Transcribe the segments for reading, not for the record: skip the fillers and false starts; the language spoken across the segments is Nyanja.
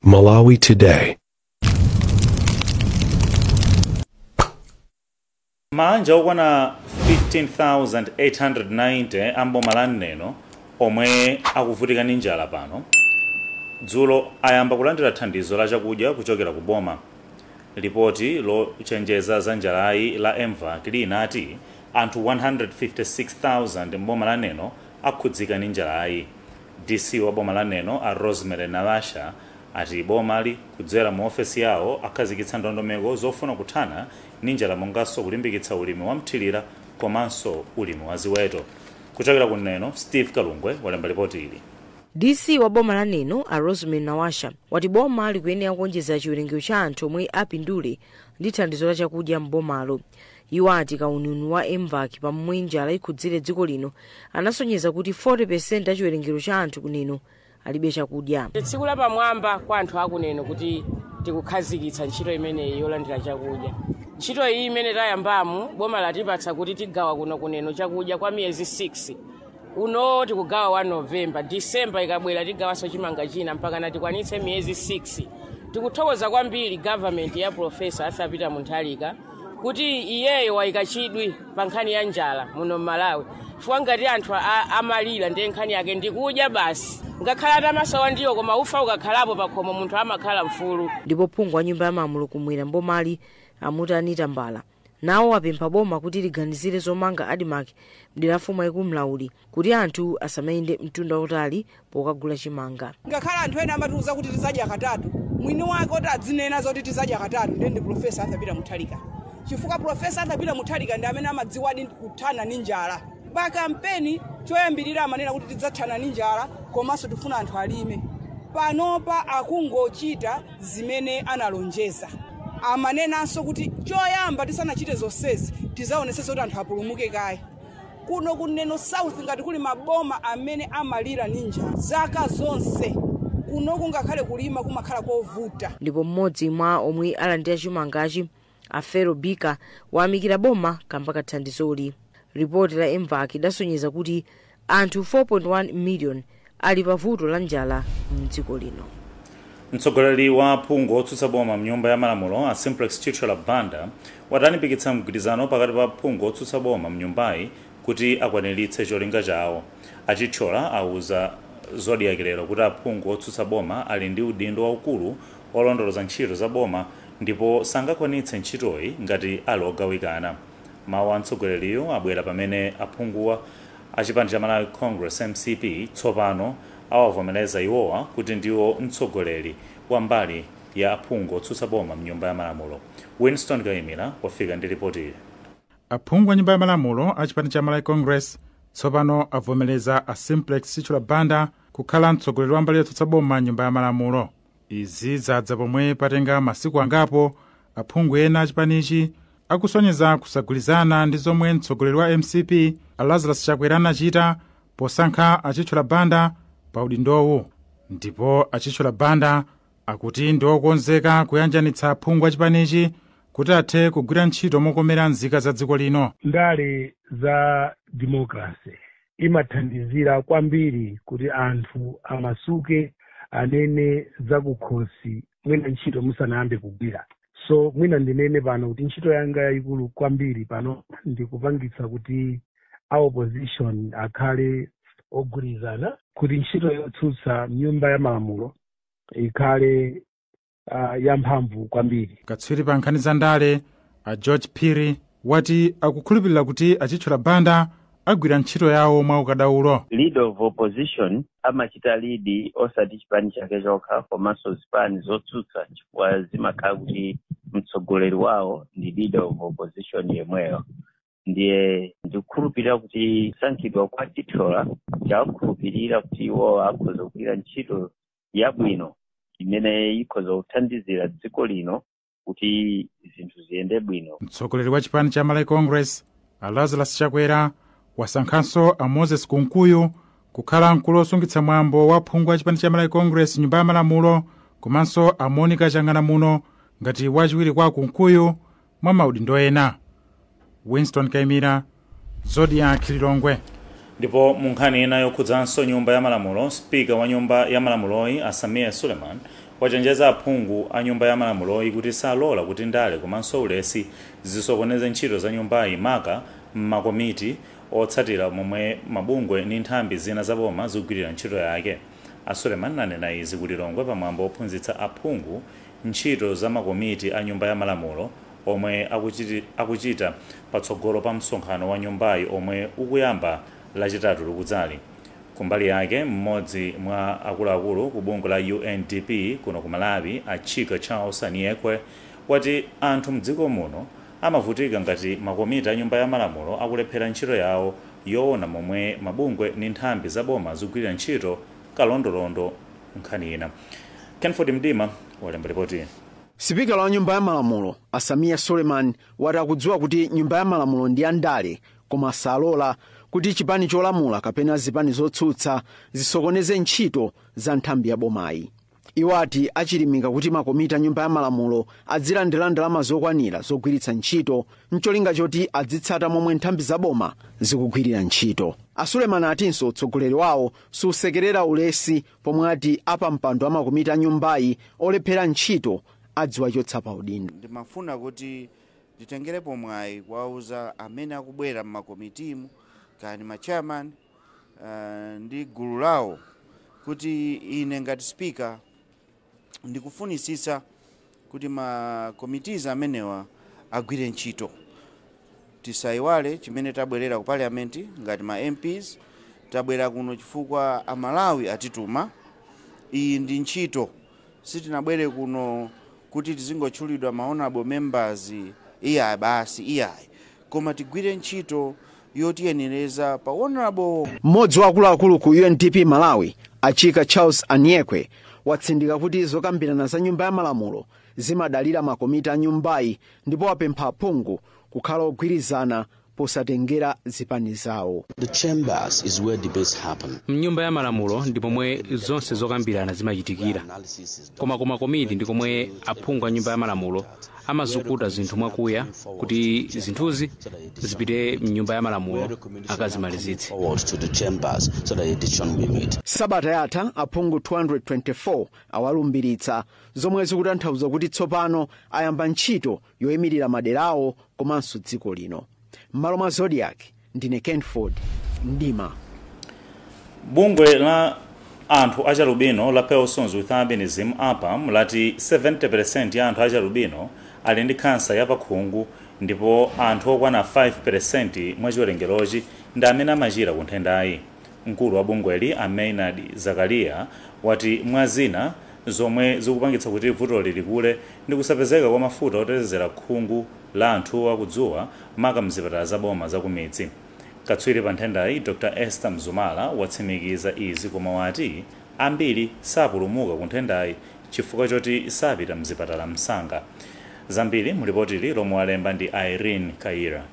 Malawi Today. Manja okwana 15,890 amboma la Neno omwe akuvutika ndi njala pano dzulo ayamba kulandira thandizo la chakudya kuchokera ku boma. Ripoti lochenjeza za njalayi la EMVAC linati anthu 156,000 mboma la Neno akhudzika ndi njalayi. DC wa boma la Neno a Rosemary Nalasha ati bomali kudzera mu ofesi yawo akhazikitsa ndondomeko zofuna kuthana ndi njala monganso kulimbikitsa ulimi wa mthirira komanso ulimi wa ziweto. Kuchokera ku Neno, Steve Kalungwe walemba ripoti ili. DC wa boma la Neno a Rosemary Nalasha wati boma likuyenera kuonjeza chiwerengero cha anthu omwe apindule ndi thandizo la chakudya m'bomalo. Iwo ati kaununu wa EMVAC pamwe njala ikhudzire dziko lino anasonyeza kuti 40% ya chiwerengero cha anthu ku Neno alibe chakudya. Tsiku la pamwamba kwa anthu aku Neno kuti tikukhazikitsa ntchito imeneyi yolandira chakudya. Ntchito iyi imene tayambamu boma latipatsa kuti tigawa kuno ku Neno chakudya kwa miyezi 6. Uno tikugawa wa November, December ikabwera tigawanso chimanga china mpaka na tikwanitse miyezi 6. Tikuthokoza kwambiri government ya Professor Arthur Peter Mutharika kuti iyeyo wayika chidwi pa nkhani ya njala muno Malawi. Chifukwa ngati anthu amalira ndi nkhani yake ndikudya basi. Ngakhala tamasawa ndiyo koma ufa ukakhalapo pakhomo munthu amakhala mfulu. Ndipo phungu wa nyumba ya malamulo kumwera mbomali amuti Anita Mbala nawo apempha boma kuti liganizire zomanga ADMAC mdera fumu ikumlauli kuti anthu asamayende mtunda utali pokagula chimanga. Ngakhala anthu ena amatiuza kuti tizadya katatu, mwini wake oti adzinena zoti tizadya katatu ndi Professor Arthur Peter Mutharika. Chifukwa Professor Arthur Peter Mutharika ndi amene amadziwadi kuthana ndi njala. Pa kampeni choyambirira amanena kuti tidzathana ndi njala komanso tifuna anthu alime. Panopa akungochita zimene analonjeza. Amanenanso kuti choyamba tisanachite zonsezi tizaonetsa kuti anthu apulumuke kaye. Kuno ku Neno South ngati kuli maboma amene amalira ninja zaka zonse kuno kungakhale kulima kumakhala kovuta. Ndipo mmodzi mwa omwe alandira chimangachi Afero Bika wayamikira boma kamba kathandizoli. Ripoti la EMVAC idasonyeza kuti anthu 4.1 million ali pavuto la njala m'dziko lino. Mtsogoleri wa phungu otsutsa boma mnyumba ya malamulo a Simplex Chichola Banda watalimbikitsa mgwirizano pakati pa phungu otsutsa boma mnyumbayi kuti akwaniritse cholinga chawo. Achichola auza zodiakilero kuti aphungu otsutsa boma ali ndi udindo waukulu olondoloza ntchito za boma ndipo sangakwanitse ntchitoyi ngati ali ogawikana. Mawu a mtsogoleriyo abwera pamene aphunguwa achipani cha Malawi Congress MCP tsopano awavomereza iwowa kuti ndiwo mtsogoleri wa mbali ya aphungu otsutsa boma mnyumba ya malamulo. Winston Gaimira wafika ndi ripoti ili. Aphungu a nyumba ya malamulo achipani cha Malawi Congress tsopano avomereza a Simplex Chichola Banda kukhala mtsogoleri wa mbali yotsutsa boma nyumba ya malamulo. Izi zadza pomwe patenga masiku angapo aphungu ena achipanichi akusonyeza kusagwirizana ndi zomwe mtsogoleri wa MCP Lazarus Chakwera anachita posankha Chichola Banda pa udindowu. Ndipo Chichola Banda akuti ndi okonzeka kuyanjanitsa aphungu achipanichi kuti athe kugwira ntchito mokomera nzika za dziko lino. Ndale za demokrasi imathandizira kwambiri kuti anthu amasuke anene zakukhosi mwina ntchito musanayambe kugwira. So mwina ndinene pano kuti ntchito yanga yayikulu kwambiri pano ndikupangitsa kuti a opposition akhale ogwirizana kuti ntchito yotsutsa nyumba ya malamulo ikhale yamphamvu kwambiri. Katswiri pa nkhani za ndale a George Phiri wati akukhulupirira kuti Chichola Banda agwira ntchito yawo mwa ukadaulo. Leader of opposition amachita lead osati chipani chake chokha komanso zipani zotsutsa chifukwa zimakhala kuti mtsogoleri wawo ndi leader of opposition yemweyo. Ndiye ndikukhulupirira kuti sankhidwa kwa Chichola chakukhulupirira kuti iwo akhoza kugwira ntchito yabwino imene ikhoza kuthandizira dziko lino kuti zinthu ziyende bwino. Mtsogoleri wa chipani cha Malawi Congress Lazarus Chakwera wasankhanso a Moses Kunkuyu kukhala mkulu osungitsa mwambo wa phungu wa chipani cha Malawi Congress nyumba ya malamulo komanso a Monica Chang'anamuno ngati wachiwiri kwa Kunkuyu mwa maudindo ena. Winston Kaimira, Zodiac Lilongwe. Ndipo munkhani ina yokhudzanso nyumba ya malamulo, Speaker wa nyumba ya malamuloyi Samia Suleiman wachenjeza aphungu a nyumba ya malamulo kuti salola kuti ndale komanso ulesi zisokoneze ntchito za nyumbayi maka m'makomiti otsatira momwe mabungwe ndi nthambi zina zaboma zikugwirira ntchito yake. Suleiman anena izi kuti Lilongwe pamwambo ophunzitsa aphungu ntchito za makomiti a nyumba ya malamulo omwe akuchita patsogolo pa msonkhano wa nyumbayi omwe ukuyamba lachitatu likudzali. Kumbali yake mmodzi mwa akuluakulu ku bungwe la UNDP kuno ku Malawi Achika Charles Aniekwe wati anthu mdziko muno amavutika ngati makomiti a nyumba ya malamulo akulephera ntchito yawo yoona momwe mabungwe ndi nthambi zaboma zikugwirira ntchito kalondolondo nkhani ina. Kenford Mdima walemba ripoti. Sipikala wa nyumba ya malamulo Asamiya Suleiman wati akudziwa kuti nyumba ya malamulo ndi andale koma salola kuti chipani cholamula kapena zipani zotsutsa zisokoneze ntchito za nthambi ya bomayi. Iwo ati achilimika kuti makomiti a nyumba ya malamulo adzilandira ndalama zokwanira zogwiritsa ntchito mcholinga choti adzitsata momwe nthambi za boma zikugwirira ntchito. Suleiman atinso utsogoleri wawo susekerera ulesi pomwe ati apa mpando wa makomiti a nyumbayi olephera ntchito adziwa chotsa pa udindo. Ndimafuna kuti nditengerepo mwayi kuwauza amene akubwera m'makomitimu kani machairman ndi gulu lawo kuti ine ngati speaker ndikufunisisa kuti makomitizi amenewa agwire ntchito. Tisayiwale chimene tabwerera ku parliament ngati ma MPs tabwera kuno chifukwa amalawi atituma. Iyi ndi ntchito, sitinabwere kuno kuti tizingotchulidwa ma honorable members iyayi basi iyayi, koma tigwire ntchito yotiyenereza pa honorable. Mmodzi wa akuluakulu ku UNDP Malawi Achika Charles Aniekwe watsindika kuti zokambirana za nyumba ya malamulo zimadalira makomiti a nyumbayi ndipo wapempha aphungu kukhala ogwirizana posatengera zipani zawo. The chambers is where debates happen. Mnyumba ya malamulo ndipo mwe zonse zokambirana zimachitikira. Koma komiti ndi komwe aphungu a nyumba ya malamulo amazukuta zinthu mwakuya kuti zinthuzi zipite mnyumba ya malamulo akazimalizitse. Sabata yatha aphungu 224 awalumbiritsa zomwe zikutanthauza kuti tsopano ayamba ntchito yoyimirira maderawo komanso dziko lino. M'malo mwa Zodiac ndine Kenford Mdima. Bungwe la anthu achalubino la Persons with Albinism APAM lati 70% ya anthu achalubino ali ndi kansa ya pakhungu ndipo anthu okwana 5% mwa chiwerengerochi ndi amene amachira ku nthendayi. Mkulu wa bungweli Maynard Zakaria wati mwa zina zomwe zikupangitsa kuti vutoli likule ndi kusapezeka kwa mafuta otetezera khungu la anthu akudzuwa maka mzipatala zaboma zakumidzi. Katswiri pa nthendayi Dr. Esther Mzumala watsimikiza izi koma wati ambiri sapulumuka ku nthendayi chifukwa choti sapita mzipatala msanga. Zambiri mulipotili lomwe alemba ndi Irene Kaira.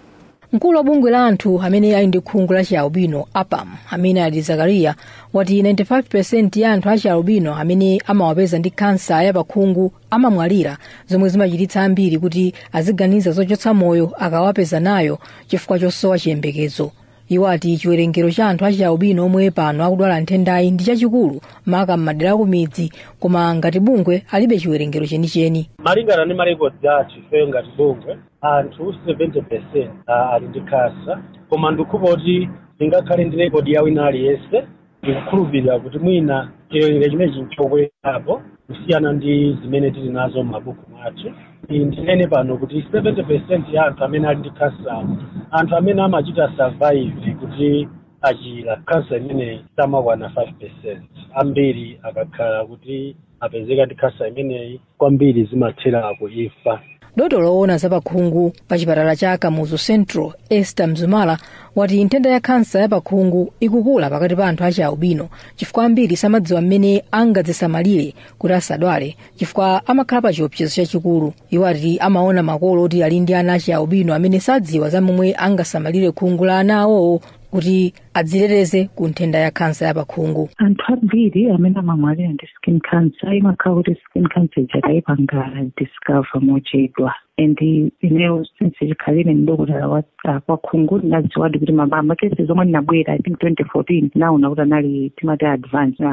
Mkulu wa bungwe la anthu amene ali ndi khungu la chialubino APAM amene ali Zakaria wati 95% ya anthu a chialubino amene amawapeza ndi kansa ya pakhungu amamwalira, zomwe zimachititsa ambiri kuti aziganiza zochotsa moyo akawapeza nayo chifukwa chosowa chiyembekezo. Iwo ati chiwerengero cha anthu a chialubino omwe pano akudwala nthendayi ndi chachikulu maka m'madera kumidzi, koma ngati bungwe alibe chiwerengero chenicheni. Malingana ndi marekodzi athu ife ngati bungwe anthu 70% ali ndi kansa, koma ndikhupa kuti lingakhale ndi rekodi ya wina aliyense ndikukhulupirira kuti mwina chiwerengero chimenechi nchokwerapo kusiyana ndi zimene tili nazo m'mabuku mwathu. Ndinene pano kuti 70% ya anthu amene ali ndi kansa anthu amene amachita survive kuti achira kansa imene samakwana 5%. Ambiri akakhala kuti apezeka ndi kansa imeneyi kwambiri zimathera kufa. Dotolo loona za pakhungu pa chipatala cha Kamuzu Central Esther Mzumala wati nthenda ya kansa ya pakhungu ikukula pakati pa anthu a chialubino chifukwa ambiri samadziwa mmene angadzisamalire kuti asadwale chifukwa amakhala pa chiopsezo chachikulu. Iwo ati amaona makolo oti ali ndi ana a chialubino amene sadziwa za momwe angasamalire khungu la ana awowo kuti adzileteze ku nthenda ya kansa ya pakhungu. Anthu ambiri amene amamwalira ndi skin cancer imakhala kuti skin cancer ichakayipanga discover mochedwa. And ineyo since chikhalire ndokotala wa pakhungu ndaziwadi kuti makesi zomwe ndinabwera I think 2014 naona kuti anali timati advance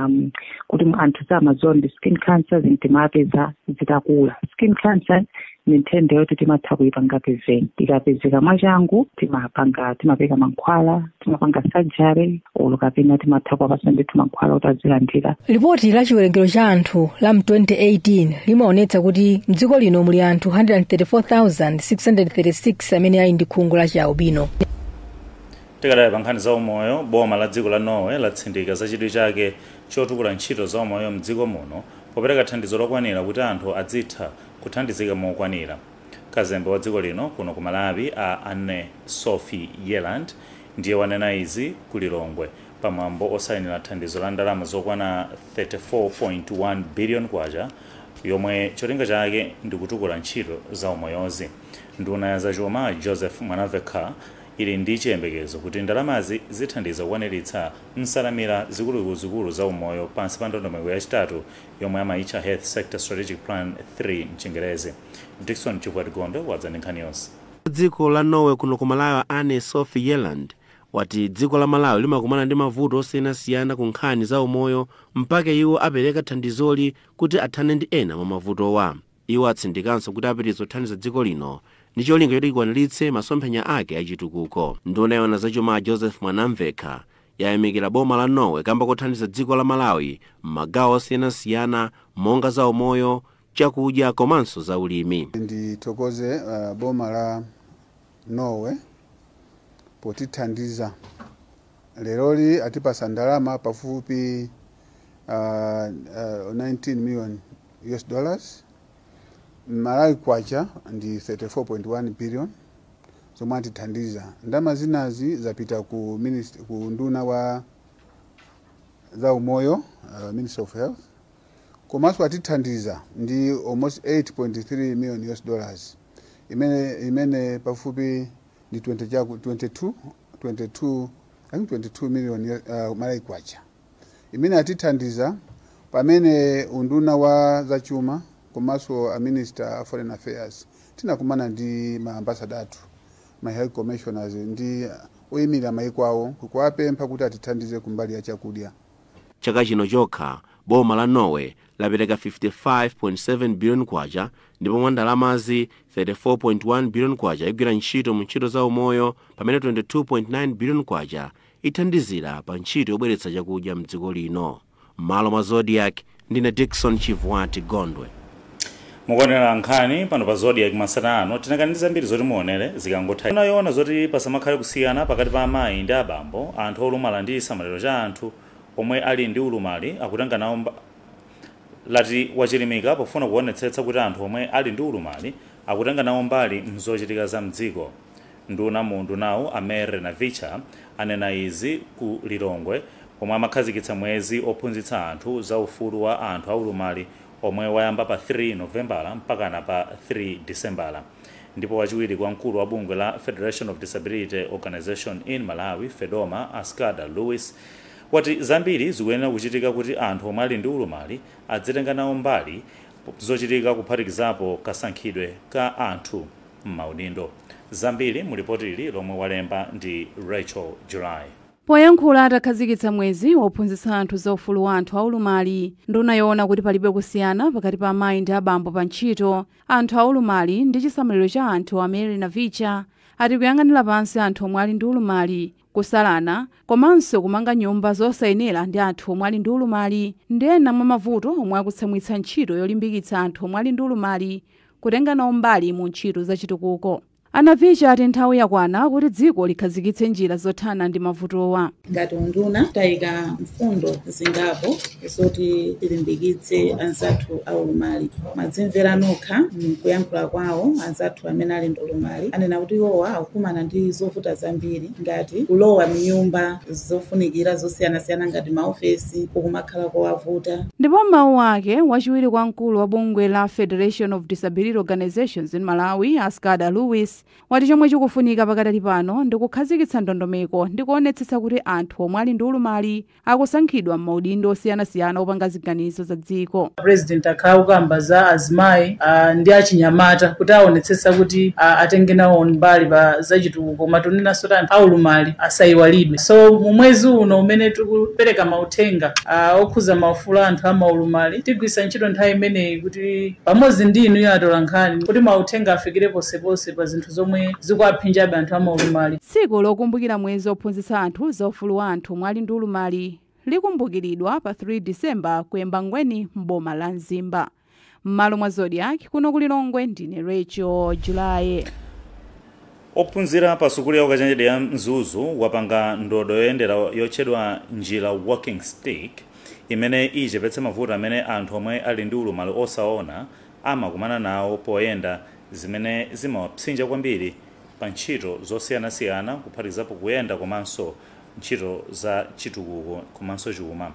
kuti anthu samadziwa ndi skin cancer timapeza zitakula. Skin cancer ni nthenda yoti timatha kuipanga pezeni. Ikapezeka mwachangu timapeka mankhwala, timapanga surgery, olo kapena timatha kuwapasa ndithu mankhwala kuti azilandira. Ripoti la chiwerengero cha anthu la 2018 limaonetsa kuti mdziko lino muli anthu 134,636 amene ali ndi khungu la chialbino. Tikadali pa nkhani za umoyo, boma la dziko la Norway latsindika za chidwi chake chotukula ntchito za umoyo mdziko muno popereka thandizo lokwanira kuti anthu adzitha kuthandizika mokwanira. Kazembe wa dziko lino kuno ku Malawi Anne Sophie Yeland ndiye wanena izi ku Lilongwe pamwambo osayinira thandizo la ndalama zokwana 34.1 billion kwacha yomwe cholinga chake ndi kutukula ntchito za umoyozi. Nduna ya zachuma Joseph Mwanaveka ili ndi chiyembekezo kuti ndalamazi zithandiza kukwaniritsa nsalamira zikuluzikulu za umoyo pansi pa ndondomeko yachitatu yomwe amayitcha Health Sector Strategic Plan 3 mchingerezi. Dickson Chivwatigondo wadza ndi nkhani yonse. Dziko la Norway kuno ku Malawi Anne Sophie Yeland wati dziko la Malawi limakumana ndi mavuto osiyanasiyana ku nkhani za umoyo mpaka iwo apereka thandizoli kuti athane ndi ena mwa mavutowa. Iwo atsindikanso kuti apitiriza kuthandiza dziko lino ndi cholinga choti ikwaniritse masomphenya ake achitukuko. Nduna yona zachuma Joseph Mwanamveka yayamikira boma la Norway kamba kothandiza dziko la Malawi m'magawo osiyanasiyana monga za umoyo, chakudya komanso za ulimi. Ndithokoze boma la Norway potithandiza. Leroli atipasa ndalama pafupi $19 million. Malawi kwacha ndi 34.1 billion zomwe atithandiza. Ndalama zinazi zapita ku nduna wa za umoyo, Ministry of Health. Komanso atithandiza ndi almost $8.3 million. Imene pafupi ndi 22 million Malawi kwacha. Imene atithandiza pamene unduna wa zachuma komanso a Minister of Foreign Affairs tinakumana ndi maambassador athu, ma health commissioners ndi oyimira maiko awo kuwapempha kuti atithandize kumbali ya chakudya. Chaka chino chokha boma la Norway lapereka 55.7 billion kwacha ndipo mwa ndalamazi 34.1 billion kwacha igwira ntchito mu ntchito za umoyo pamene 22.9 billion kwacha ithandizira pa ntchito yobweretsa chakudya mdziko lino. Malo mwa Zodiac ndine Dickson Chivwatigondo. Mukuonera nkhani pano pa Zodiac masana ano tinakaniza mbiri zoti muonere zikangotha. Unayoona zoti pasamakhale kusiyana pakati pa amayi ndi abambo, anthu olumala ndi chisamaliro cha anthu omwe ali ndi ulumali akutenga nawo lati wachilimika pofuna kuonetsetsa kuti anthu omwe ali ndi ulumali akutenga nawo mbali mzochitika za mdziko. Nduna mundu nawo Amere Navicha anena izi ku Lilongwe omwe amakhazikitsa mwezi ophunzitsa anthu za ufulu wa anthu aulumali omwe wayamba pa 3 Novembala mpaka pa 3 Decembala. Ndipo wachiwiri kwa mkulu wa bungwe la Federation of Disability Organization in Malawi Fedoma Askada Lewis wati zambiri zikuyenera kuchitika kuti anthu omwe ali ndi ulumali adzitenga nawo mbali zochitika kuphatikizapo kasankhidwe ka anthu m'maudindo. Zambiri mu ripoti ili lomwe walemba ndi Rachel July. Poyankhula atakhazikitsa mwezi wophunzitsa anthu za ufulu wa anthu aulumali, nduna yoona kuti palibe kusiyana pakati pa amayi ndi abambo pa ntchito anthu aulumali ndi chisamaliro cha anthu. Amere Navicha ati kuyang'anira pansi anthu omwe ali ndi ulumali, kusalana komanso kumanga nyumba zosayenera ndi anthu omwe ali ndi ulumali ndi ena mwa mavuto omwe akutsamwitsa ntchito yolimbikitsa anthu omwe ali ndi ulumali kutenga nawo mbali mu ntchito zachitukuko. Anavicha ati nthawi yakwana kuti dziko likhazikitse njira zothana ndi mavutowa. Ngati unduna tayika mfundo zingapo zoti tilimbikitse anzathu aulumali. Mwadzimvera nokha mkuyankhula kwawo anzathu amene ali ndi ulumali anena kuti iwowa akukumana ndi zovuta zambiri ngati kulowa mnyumba zofunikira zosiyanasiyana ngati maofesi kukumakhala kowavuta. Ndipo mawu ake wachiwiri kwa mkulu wa bungwe la Federation of Disability Organizations in Malawi Askada Lewis wati chomwe chikufunika pakadali pano ndi kukhazikitsa ndondomeko ndi kuonetsetsa kuti anthu omwe ali ndi ulumali akusankhidwa m'maudindo osiyanasiyana opanga ziganizo za dziko. President akukamba za azimayi ndi achinyamata kuti aonetsetsa kuti atenge nawo mbali pa zachitukuko matonenanso kuti anthu aulumali asayiwalidwe. So mu mwezi uno umene tikupereka mauthenga okhuza maufulu anthu amaulumali tigwisa ntchito nthawi imeneyi kuti pamodzi ndi inu atola nkhani kuti mauthenga afikire posepose pa zinthu zomwe zikuaphinjabe anthu amaulumali. Tsiku lokumbukira mwezi ophunzitsa anthu za ufulu wa anthu omwe ali ndi ulumali likumbukiridwa pa 3 Disemba kuyamba ngweni m'boma la Mzimba. M'malo mwa Zodiac kuno ku Lilongwe ndine Rachel Julaye. Ophunzira pa sukulu ya ukachenjede ya Mzuzu wapanga ndodo yoyendera yotchedwa njira walking stick imene ichepetse mavuto amene anthu omwe ali ndi ulumali osaona amakumana nawo poyenda zimene zimawapsinja kwambiri pa ntchito zosiyanasiyana kuphatikizapo kuyenda komanso ntchito za chitukuko komanso chuma.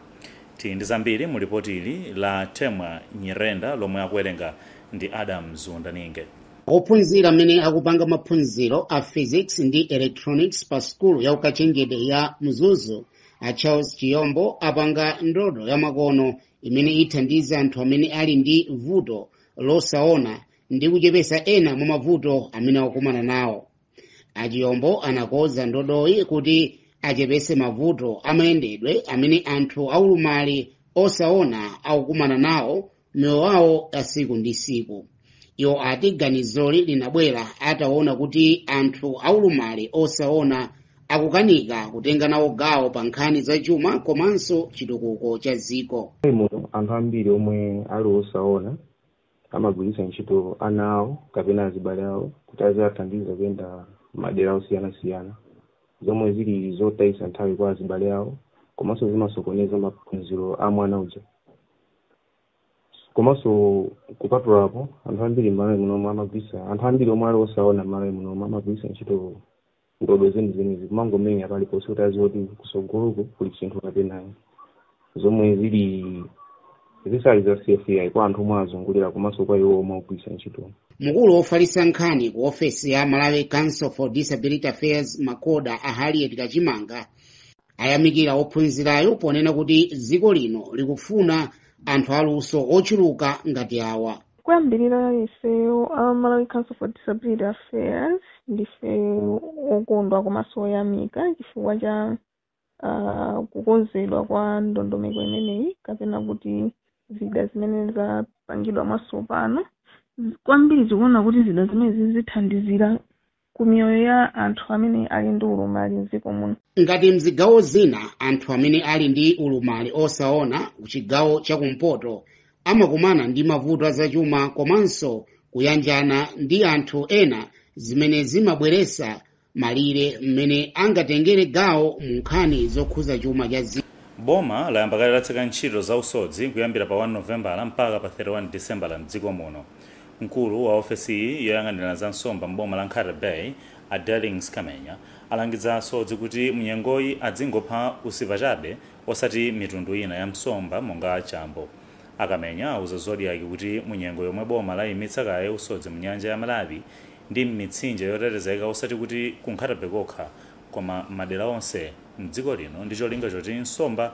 Tili ndi zambiri mu ripoti ili la Temwa Nyirenda lomwe akuwerenga ndi Adam Zundaninge. Ophunzira amene akupanga maphunziro a physics ndi electronics pa skulu ya ukachenjede ya Mzuzu a Charles Chiyombo apanga ndodo ya makono imene ithandiza anthu amene ali ndi vuto losaona ndi kuchepesa ena mwa mavuto amene akumana nawo. Achiyombo anakonza ndodoyi kuti achepese mavuto amayendedwe amene anthu aulumali osaona akukumana nawo moyo wawo asiku ndi siku. Iwo ati ganizoli linabwera ataona kuti anthu aulumali osaona akukanika kutenga nawo gawo pa nkhani za chuma komanso chitukuko cha dziko. Anthu ambiri omwe ali osaona amagwiritsa ntchito ana awo kapena azibale awo kuti azathandiza kuyenda madera osiyanasiyana zomwe zili zotayisa nthawi kwa azibale awo komanso zimasokoneza maphunziro a mwana uja. Komanso kupatulapo anthu ambiri m'malo muno amagwiritsa anthu ambiri omwe ali osaona m'malo muno amagwiritsa ntchito ndodo zenizenizi kumangomenya paliponse kuti azoti kusogoloko kuli chinthu kapenayo zomwe zili zisali za CFI kwa anthu omwe azungulira komanso kwa iwo omwe agwiritsa ntchito. Mkulu wofalitsa nkhani ku ofesi ya Malawi Council for Disability Affairs Makoda a Harriet Kachimanga ayamikira ophunzirayo ponena kuti dziko lino likufuna anthu aluso ochuluka ngati awa. Kuyambirira ifeyo Malawi Council for Disability Affairs ndife okondwa komanso oyamika chifukwa cha kukonzedwa kwa ndondomeko imeneyi kapena kuti zida zimene zapangidwa mwatsopano. Kwambiri tikuona kuti zida zimene zithandizira ku miyoyo ya anthu amene ali ndi ulumali m'dziko muno. Ngati mzigawo zina anthu amene ali ndi ulumali osaona ku chigawo chakumpoto amakumana ndi mavuto azachuma komanso kuyanjana ndi anthu ena zimene zimabweretsa malire mmene angatengere gawo mu nkhani zokhuza chuma cha dziko. Boma layamba kale latseka ntchito za usodzi kuyambira pa 1 Novembala mpaka pa 31 December m'dziko muno. Mkulu wa ofesi iyi yoyang'anira za nsomba m'boma la Nkhata Bay a Dellings Kamenya alangiza asodzi kuti mnyengoyi adzingopha usiva chabe osati mitundu ina ya nsomba monga chambo. Akamenya auza Zodiac kuti munyengo yomwe boma layimitsa kaye usodzi mnyanja ya Malawi ndi mitsinje yotetezeka osati kuti ku Nkhata Bay kokha koma madera onse m'dziko lino ndi cholinga choti nsomba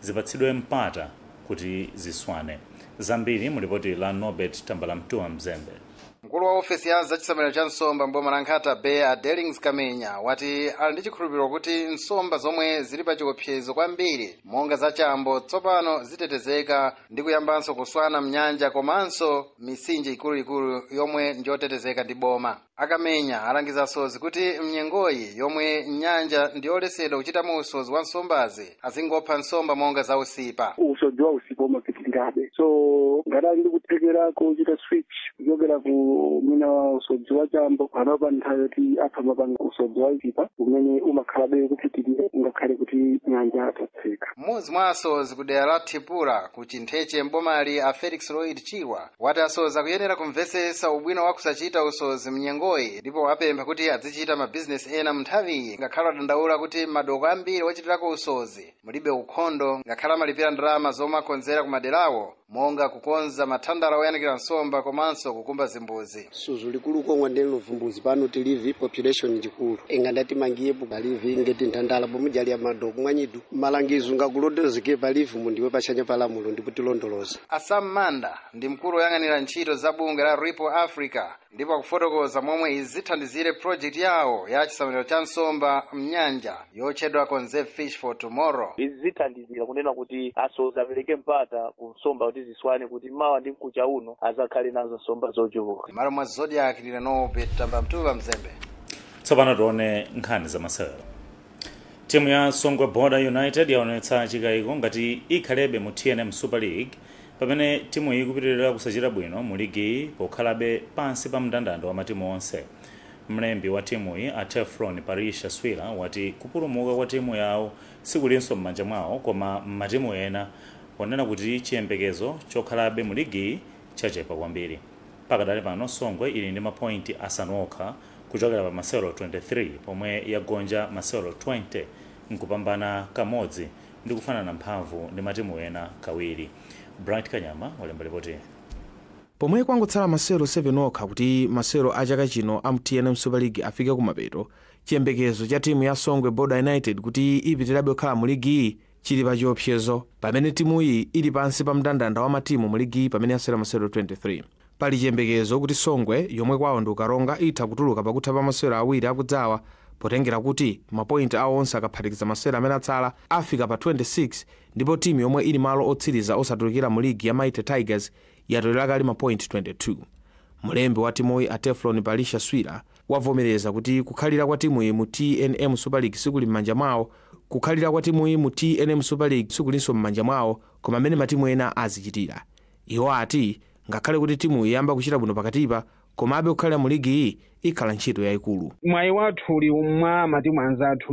zipatsidwe mpata kuti ziswane. Zambiri mu ripoti la Norbert Tambalamtua Mzembe. Mkulu wa ofesi ya zachisamaliro cha nsomba mboma la Nkhata Bay a Dellings Kamenya wati ali ndi chikhulupiriro kuti nsomba zomwe zili pa chiopsezo kwambiri monga za chambo tsopano zitetezeka ndi kuyambanso kuswana mnyanja komanso mitsinje ikuluikulu yomwe ndiyotetezeka ndi boma. Akamenya alangiza asodzi kuti mnyengoyi yomwe nyanja ndiyoletsedwa kuchitamo usodzi wa nsombazi azingopha nsomba monga za usipa. Usodzi wa usipa umapitirirabe. So ngati ali kutekera kuchita switch kuchokera ku mina usodzi wa chambo panopa nthawi yoti apha mapanga usodzi wa usipa umene umakhalabe kupitirira ngakhale kuti nyanja atatseka. Mmodzi mwa asodzi ku dera la Thipura ku Chintheche mbomali a Felix Lloyd Chirwa wati asodzi akuyenera kumvetsetsa ubwino wa kusachita usodzi mnyengoyi ndipo apempha kuti azichita mabizinesi ena mnthawiyi ngakhale adandaula kuti madoko ambiri ochitirako usodzi mulibe ukhondo ngakhale amalipira ndalama zomwe akonzera ku maderawo monga kukonza mathandala oyanikira nsomba komanso kukumba zimbuzi. suzu likulu kongwa ndi luvumbuzi pano tilivi population chikulu engandati mangiye palivi ngeti nthandala pomujali ya madoko mwanyidu malangizo ngakulondozeke palivi mundiwe pachanya palamulo ndipo tilondoloza. Asam Manda ndi mkulu oyang'anira ntchito za bunge la Ripple Africa ndipo akufotokoza momwe izithandizire project yawo ya chisamaliro cha nsomba mnyanja yotchedwa Conserve Fish for Tomorrow. Izithandizira kunena kuti asoza apereke mpata ku nsomba kuti ziswane kuti mawa ndi mkucha uno azakhale nazo nsomba zochuluka. Malo mwa Zodiac Lilanobe Tamba Mtuva Mzembe. Tsopano tione nkhani za masewero. Timu ya Songwe Border United yaonetsa chikayiko ngati ikhalebe mu TNM Super League pamene timu iyi kupitirira kusachita bwino mu ligi pokhalabe pansi pa mndandanda wa matimu onse. Mlembi wa timu iyi Teflon Parisha Swila wati kupulumuka kwa timu yawo sikulinso m'manja mwawo koma matimu ena wanena kuti chiyembekezo chokhalabe mu ligi chachepa kwambiri. Pakadali pano Songwe ili ndi mapointi asanu okha kuchokera pa masewero 23 pomwe yagonja masewero 20 nkupambana kamodzi ndi kufanana mphamvu ndi matimu ena kawiri. Bright Kanyama walemba ripoti. Pomwe kwangotsala masewero 7 okha kuti masewero a chaka chino a TNM Super League afike kumapeto, chiyembekezo cha timu ya Songwe Border United kuti ipitirabe kukhala mu ligi chili pa chiopsezo pamene timu iyi ili pansi pa mndandanda wa matimu mu ligi pamene yasewera masewero 23. Pali chiyembekezo kuti Songwe yomwe kwawo ndi ukaronga itha kutuluka pakutha pa masewero awiri akudzawa potengera kuti mapointi awo onse akaphatikiza masewero amene atsala afika pa 26 ndipo timu yomwe ili malo otsiriza osatulukira mu ligi ya Mighty Tigers yatolera kali mapointi 22. Mulembi wa timu iyi Teflon Parisha Swila wavomereza kuti kukhalira kwa timu iyi mu TNM Super League sikuli m'manja mwawo, kukhalira kwa timu iyi mu TNM Super League sikulinso m'manja mwawo koma amene matimu ena azichitira. Iwo ati ngakhale kuti timu iyamba kuchita bwino pakatipa komabe kukhalira mu ligi iyi ikhala ntchito yayikulu. Mwayi wathu uli mwa matimu anzathu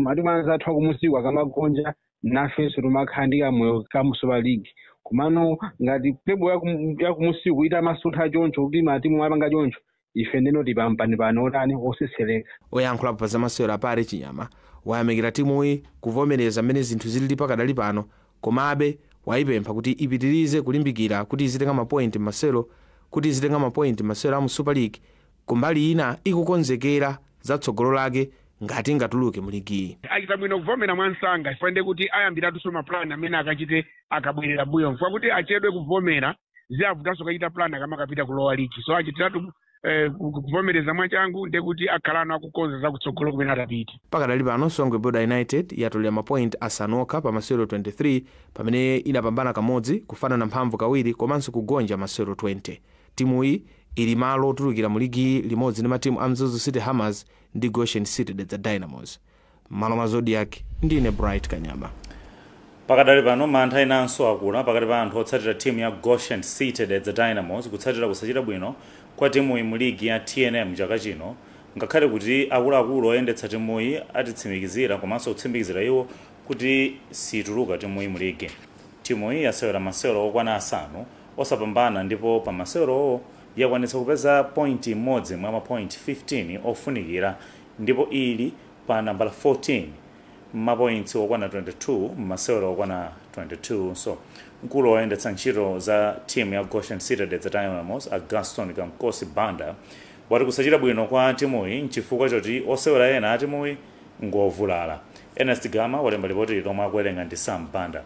akumusiku akamagonja nafenso tumakhandika moyo ka mu Super League. Kumano ngati klebo ya kumusiku ita masuntha choncho kuti matimu apanga choncho ife ndino tipampani pano otani oseseleka. Oyankhula pa zamasewero apari Chinyama wayamikira timu iyi kuvomereza mmene zinthu zilili pakadali pano komabe wayipempha kuti ipitirize kulimbikira kuti izitenga mapointi m'masewero kuti izitenga mapointi m'masewero a mu Super League kumbali ina ikukonzekera za tsogolo lake ngati ingatuluke mu ligi. Achita bwino kuvomera mwansanga ifande kuti ayambiratu plan amene akachite akabwerera buyo mfwa kuti achedwe kuvomera ziyavutanso kachita plan akamakapita kulowa ligi. So achitiratu kuvomereza mwachangu ndi kuti akhalano akukonza za kutsogolo kumene atapita. Pakadali pano Songwe Border United yatolera mapointi asanu okha pa masewero 23 pamene inapambana kamodzi kufanana mphamvu kawiri komanso kugonja masewero 20. Timu iyi ili malo otulukira mu ligi limodzi ndi matimu a Mzuzu City Hammers ndi Goshen City Dynamos. Malo mwa Zodiac ndine Bright Kanyama. Pakadali pano mantha inanso akula pakati pa anthu otsatira timu ya Goshen City Dynamos kutsatira kusachita bwino kwa timu iyi mu ligi ya TNM chaka chino, ngakhale kuti akuluakulu oyendetsa timu iyi atitsimikizira komanso kutsimikizira iwo kuti situluka timu iyi mu ligi. Timu iyi yasewera masewero okwana asanu osapambana ndipo pa masewero yakwanitsa kupeza pointi imodzi mwa mapointi 15 ofunikira ndipo ili pa nambala 14 mapointi okwana 22 masewero okwana 22. So mkulu oyendetsa ntchito za timu ya Goshen City Dynamos Gaston Kamkosi Banda wati kusachita bwino kwa timu iyi nchifukwa choti osewera ena a timu iyi ngovulala. Ernest Gama walemba ripoti lomwe akuwerenga ndi Sam Banda.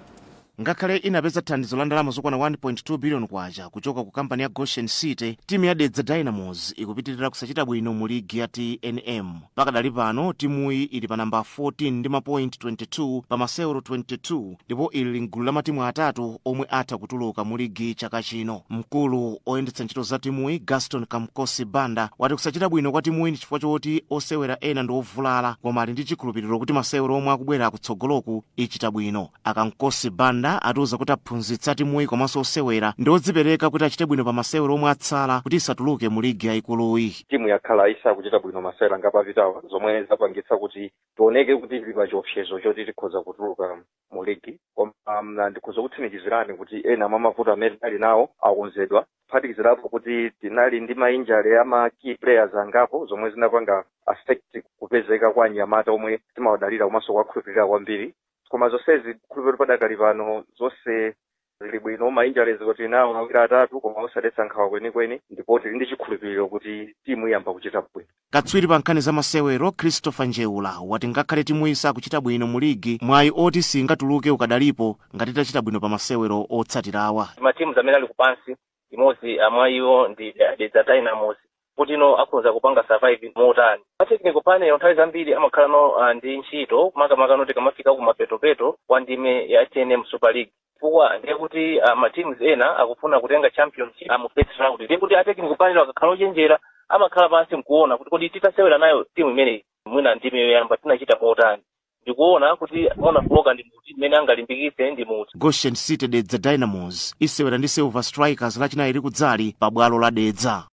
Ngakhale inapeza thandizo la ndalama zokwana 1.2 billion kwacha kuchoka ku kampani ya Goshen City, timu ya Dynamos ikupitirira kusachita bwino mu ligi ya TNM. Pakadali pano timu iyi ili pa namba 14 ndi mapoint 22 pa masewero 22 ndipo ili mgulu la matimu atatu omwe atha kutuluka mu ligi chaka chino. Mkulu oyendetsa ntchito za timu iyi Gaston Kamkosi Banda wati kusachita bwino kwa timu iyi ndi chifukwa choti osewera ena ndi ovulala koma ali ndi chikhulupiriro kuti masewero omwe akubwera kutsogoloku ichita bwino. Akamkosi Banda atiuza kuti aphunzitsa timu iyi komanso osewera ndi odzipereka kuti achite bwino pa masewero omwe atsala kuti isatuluke mu ligi yayikuluyi. Timu yakhala isakuchita bwino masewera ngapapitawa zomwe zapangitsa kuti tioneke kuti ili pa chiopsezo choti tikhoza kutuluka mu ligi. Koma ndikhoza kutsimikizirani kuti ena mwa mavuto amene tinali nawo akonzedwa, kuphatikizirapo kuti tinali ndi mainjale ama key players angapo zomwe zinapanga affect kupezeka kwa anyamata omwe timawadalira komanso kuwakhulupirira kwambiri. Koma zonsezi khulupiriro padakali pano zonse zili bwino mainjales kuti nawo mawiri atatu koma osadetsa nkhawa kwenikweni ndipo tili ndi chikhulupiriro kuti timu iyamba kuchita bwino. Katswiri pa nkhani za masewero Christopher Njeula wati ngakhale timu isa kuchita bwino mu ligi mwayi oti singatuluke ukadalipo ngati tachita bwino pa masewero otsatirawa. Matimu zamene ali kupansi imodzi amwayiwo ndi Dedza Dynamos kuti akhoza kupanga survive motani. Technical panel nthawi zambiri amakhala ndi ntchito makamaka noti kamafika kumapetopeto kwa ndime ya TNM Super League. Chifukwa ndiye kuti matimu ena akufuna kutenga championship mu first round. Ndiye kuti technical panel akakhala ochenjera amakhala pansi mkuona kuti kodi titasewera nayo timu imene mwina ndime yoyamba tinachita motani. Ndikuona kuti mona floka ndi muti imene angalimbikitse ndi muti. Goshen City Dedza Dynamos isewera ndi Silver Strikers lachinayi kudzali pa bwalo la Dedza.